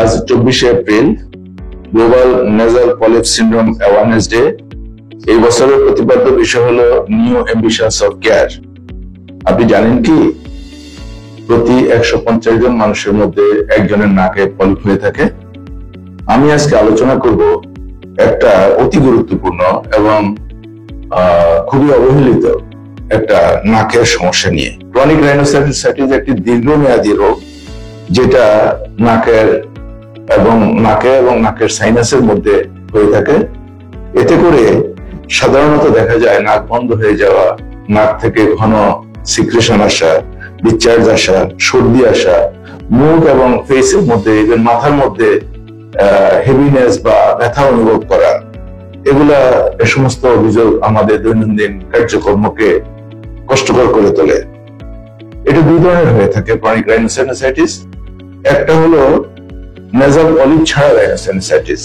আজ 24শে April global nasal polyp syndrome awareness day. এই বছরের প্রতিপাদ্য বিষয় হলো নিউ অ্যাম্বিশনস অফ কেয়ার। আপনি জানেন কি, প্রতি 150 জন মানুষের মধ্যে একজনের নাকে পলিপ হয়ে থাকে। আমি আজকে আলোচনা করব একটা অতি গুরুত্বপূর্ণ এবং খুবই অবহেলিত একটা নাকের সমস্যা নিয়ে। ক্রনিক রাইনোসাইটিস একটি দীর্ঘমেয়াদী রোগ, যেটা নাকের এবং নাকের সাইনাসের মধ্যে হয়ে থাকে। এতে করে সাধারণত দেখা যায় নাক বন্ধ হয়ে যাওয়া, নাক থেকে ঘন সিক্রেশন আসা, ডিসচার্জ আসা, সর্দি আসা, মুখ এবং ফেসের মধ্যে, ইভেন মাথার মধ্যে হেভিনেস বা ব্যথা অনুভব করা, এগুলা এ সমস্ত অভিযোগ আমাদের দৈনন্দিন কার্যকর্মকে কষ্টকর করে তোলে। এটা দুই ধরনের হয়ে থাকে ক্রনিক রাইনোসাইটিস। একটা হলো নেজাল পলিপ ছাড়া রাইনোসাইটিস।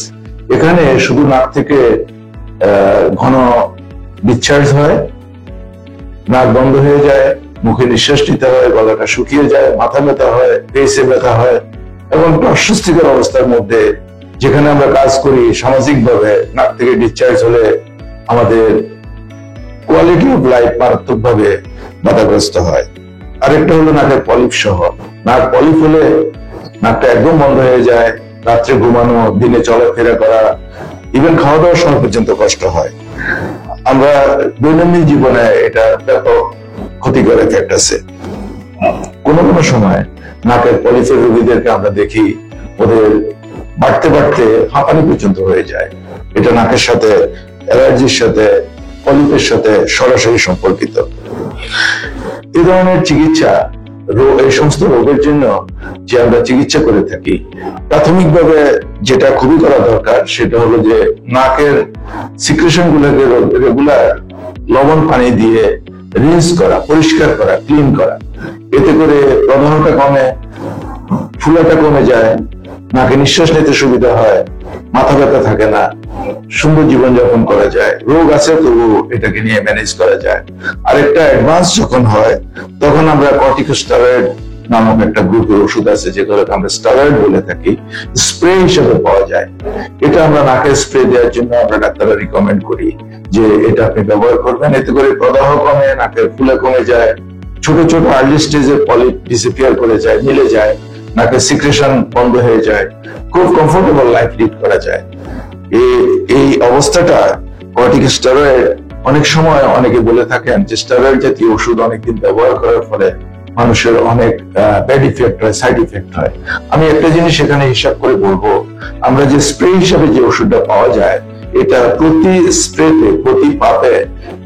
এখানে শুধু নাক থেকে ঘন ডিসচার্জ হয়, নাক বন্ধ হয়ে যায়, মুখে নিঃশ্বাস নিতে হয়, গলাটা শুকিয়ে যায়, মাথা ব্যথা হয়, পেটে ব্যথা হয় এবং অস্বস্তিকর অবস্থার মধ্যে যেখানে আমরা কাজ করি, সামাজিক ভাবে নাক থেকে ডিসচার্জ হলে আমাদের কোয়ালিটি অফ লাইফ মারাত্মক ভাবে বাধাগ্রস্ত হয়। আরেকটা হলো নাকের পলিপ সহ। নাক পলিপ হলে নাকটা একদম বন্ধ হয়ে যায়, রাত্রে ঘুমানো, দিনে চলাফেরা করা, ইভেন খাওয়া দাওয়ার সময় পর্যন্ত কষ্ট হয়। আমরা দৈনন্দিন জীবনে এটা ব্যাপক ক্ষতিকর এফেক্ট আছে। কোনো কোনো সময় নাকের পলিপের রোগীদেরকে আমরা দেখি ওদের বাড়তে বাড়তে হাঁপানি পর্যন্ত হয়ে যায়। এটা নাকের সাথে, অ্যালার্জির সাথে, পলিপের সাথে সরাসরি সম্পর্কিত। এই ধরনের চিকিৎসা, এই সমস্ত রোগের জন্য যে আমরা চিকিৎসা করে থাকি, প্রাথমিকভাবে যেটা খুবই করা দরকার সেটা হলো যে নাকের সিক্রেশন গুলোকে রেগুলার লবণ পানি দিয়ে রিন্স করা, পরিষ্কার করা, ক্লিন করা। এতে করে প্রদাহটা কমে, ফুলাটা কমে যায়, নাকে নিঃশ্বাস নিতে সুবিধা হয়, মাথা ব্যথা থাকে না, সুন্দর জীবনযাপন করা যায়। রোগ আছে তবু এটাকে নিয়ে ম্যানেজ করা যায়। আরেকটা অ্যাডভান্স যখন হয় তখন আমরা কর্টিকোস্টেরয়েড নামক একটা গ্রুপের ওষুধ আছে, যেগুলোকে আমরা স্টেরয়েড বলে থাকি, স্প্রে হিসেবে পাওয়া যায়। এটা আমরা নাকে স্প্রে দেওয়ার জন্য আমরা ডাক্তাররা রিকমেন্ড করি যে এটা আপনি ব্যবহার করবেন। এতে করে প্রদাহ কমে, নাকের ফুলে কমে যায়, ছোট ছোট আর্লি স্টেজের পলিপ ডিসঅ্যাপিয়ার করে যায়, মিলে যায়, নাকের সিক্রেশন বন্ধ হয়ে যায়, খুব কমফোর্টেবল লাইফ লিড করা যায়। এই অবস্থাটা কর্টিকোস্টেরয়েড, অনেক সময় অনেকে বলে থাকেন যে স্টেরয়েড জাতীয় ওষুধ অনেকদিন ব্যবহার করার ফলে মানুষের অনেক ব্যাড ইফেক্ট হয়, সাইড ইফেক্ট হয়। আমি একটা জিনিস এখানে হিসাব করে বলবো, আমরা যে স্প্রে হিসাবে যে ওষুধটা পাওয়া যায়, এটা প্রতি স্প্রেতে, প্রতি পাপে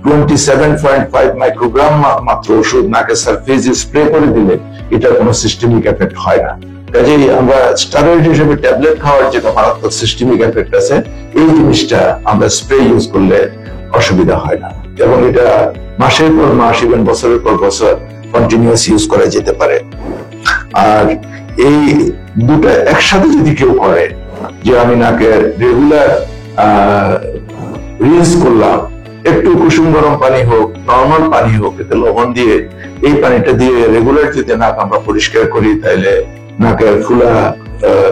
27.5 মাইক্রোগ্রাম মাত্র ওষুধ নাকের সারফেসে স্প্রে করে দিলে এটা কোনো সিস্টেমিক এফেক্ট হয় না। কাজেই আমরা স্টেরয়েড হিসেবে ট্যাবলেট খাওয়ার যেটা মারাত্মক সিস্টেমিক এফেক্ট আছে, এই জিনিসটা আমরা স্প্রে ইউজ করলে অসুবিধা হয় না এবং এটা মাসের পর মাস, ইভেন বছরের পর বছর কন্টিনিউয়াস ইউজ করা যেতে পারে। আর এই দুটো একসাথে যদি কেউ করে, যে আমি নাকের রেগুলার রিন্স করলাম, একটু কুসুম গরম পানি হোক, নর্মাল পানি হোক, এতে লবণ দিয়ে, এই পানিটা দিয়ে রেগুলার যদি নাক আমরা পরিষ্কার করি, তাহলে নাকের ফুলা,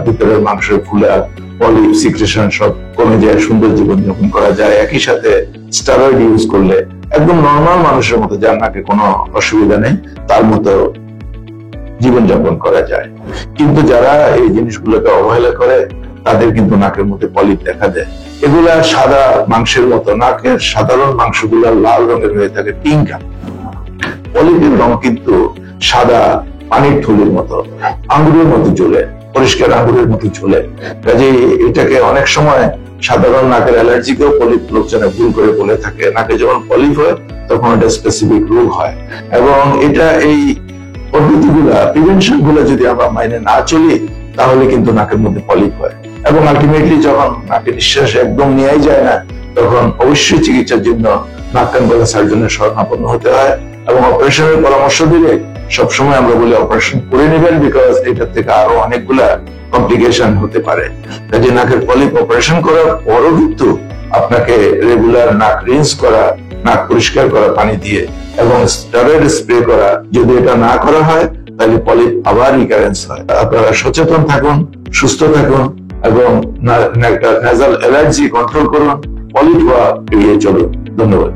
ভিতরের মাংসের ফুলা, পলিপ, সিক্রেশন সব কমে যায়, সুন্দর জীবনযাপন করা যায়। একই সাথে স্টেরয়েড ইউজ করলে একদম নর্মাল মানুষের মতো, যার নাকে কোনো অসুবিধা নেই, তার মতো জীবনযাপন করা যায়। কিন্তু যারা এই জিনিসগুলোকে অবহেলা করে, তাদের কিন্তু নাকের মধ্যে পলিপ দেখা দেয়। এগুলা সাদা মাংসের মতো, নাকের সাধারণ মাংসগুলা লাল রঙের হয়ে থাকে, পিঙ্কা। পলিপের রং কিন্তু সাদা পানির থলির মতো, আঙ্গুরের মতো জ্বলে, পরিষ্কার আঙ্গুরের মতো ঝোলে। কাজেই এটাকে অনেক সময় সাধারণ নাকের অ্যালার্জিকেও পলিপ লোকজনে ভুল করে বলে থাকে। নাকে যখন পলিপ হয় তখন এটা স্পেসিফিক রোগ হয়। এবং এটা, এই পদ্ধতিগুলা, প্রিভেনশন গুলা যদি আমরা মাইনে না চলি, তাহলে কিন্তু নাকের মধ্যে পলিপ হয় এবং আলটিমেটলি যখন নাকে নিঃশ্বাস একদম নেওয়াই যায় না, তখন অবশ্যই চিকিৎসার জন্য নাক কান গলা সার্জনের শরণাপন্ন হতে হয় এবং অপারেশনের পরামর্শ দিলে সবসময় আমরা বলি অপারেশন করে নেবেন, বিকজ এটার থেকে আরো অনেকগুলা কমপ্লিকেশন হতে পারে। কাজে নাকের পলিপ অপারেশন করার পরও কিন্তু আপনাকে রেগুলার নাক রিন্স করা, নাক পরিষ্কার করা পানি দিয়ে এবং স্টেরয়েড স্প্রে করা, যদি এটা না করা হয় তাহলে পলিপ আবার রিকারেন্স হয়। আপনারা সচেতন থাকুন, সুস্থ থাকুন এবং নেজাল অ্যালার্জি কন্ট্রোল করুন, পলিট হওয়া এড়িয়ে চলুন। ধন্যবাদ।